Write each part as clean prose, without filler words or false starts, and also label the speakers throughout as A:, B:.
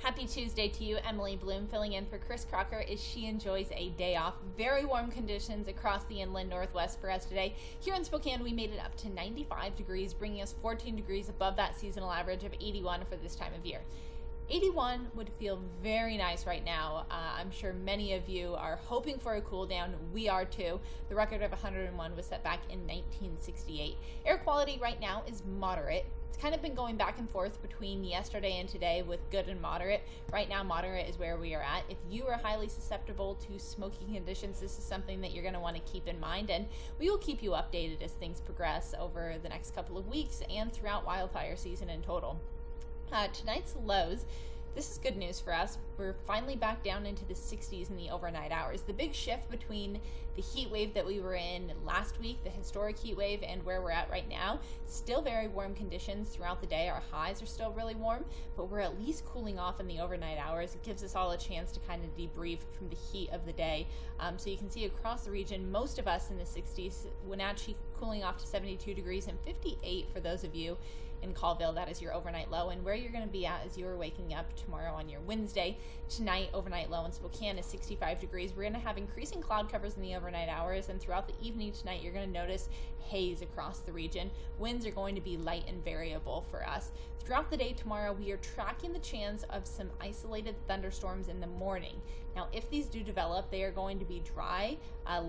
A: Happy Tuesday to you. Emily Bloom filling in for Chris Crocker as she enjoys a day off. Very warm conditions across the inland northwest for us today. Here in Spokane, we made it up to 95 degrees, bringing us 14 degrees above that seasonal average of 81 for this time of year. 81 would feel very nice right now. I'm sure many of you are hoping for a cool down. We are too. The record of 101 was set back in 1968. Air quality right now is moderate. It's kind of been going back and forth between yesterday and today with good and moderate. Right now, moderate is where we are at. If you are highly susceptible to smoking conditions, this is something that you're going to want to keep in mind, and we will keep you updated as things progress over the next couple of weeks and throughout wildfire season in total. Tonight's lows, this is good news for us. We're finally back down into the 60s in the overnight hours. The big shift between the heat wave that we were in last week, the historic heat wave, and where we're at right now, still very warm conditions throughout the day. Our highs are still really warm, but we're at least cooling off in the overnight hours. It gives us all a chance to kind of debrief from the heat of the day. So you can see across the region, most of us in the 60s, Wenatchee cooling off to 72 degrees and 58 for those of you in Colville. That is your overnight low, and where you're going to be at as you are waking up tomorrow on your Wednesday. Tonight, overnight low in Spokane is 65 degrees. We're going to have increasing cloud covers in the overnight hours, and throughout the evening tonight, you're going to notice haze across the region. Winds are going to be light and variable for us. Throughout the day tomorrow, we are tracking the chance of some isolated thunderstorms in the morning. Now, if these do develop, they are going to be dry,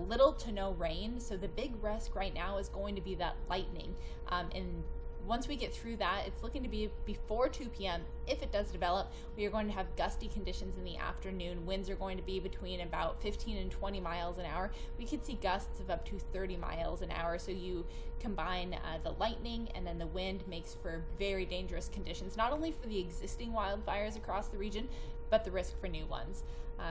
A: little to no rain, so the big risk right now is going to be that lightning. And once we get through that, it's looking to be before 2 p.m. If it does develop, we are going to have gusty conditions in the afternoon. Winds are going to be between about 15 and 20 miles an hour. We could see gusts of up to 30 miles an hour. So you combine the lightning and then the wind makes for very dangerous conditions, not only for the existing wildfires across the region, but the risk for new ones.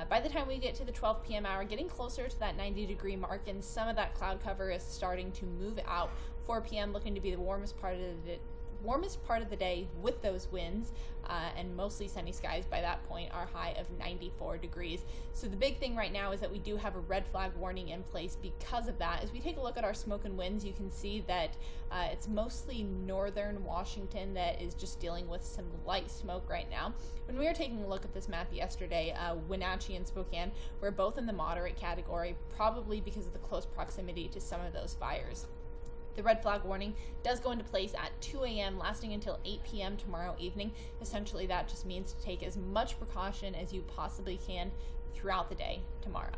A: By the time we get to the 12 p.m. hour, getting closer to that 90-degree mark, and some of that cloud cover is starting to move out. 4 p.m. looking to be the warmest part of the day with those winds, and mostly sunny skies by that point. Our high of 94 degrees. So the big thing right now is that we do have a red flag warning in place because of that. As we take a look at our smoke and winds, you can see that it's mostly northern Washington that is just dealing with some light smoke right now. When we were taking a look at this map yesterday, Wenatchee and Spokane were both in the moderate category, probably because of the close proximity to some of those fires. The red flag warning does go into place at 2 a.m., lasting until 8 p.m. tomorrow evening. Essentially, that just means to take as much precaution as you possibly can throughout the day tomorrow.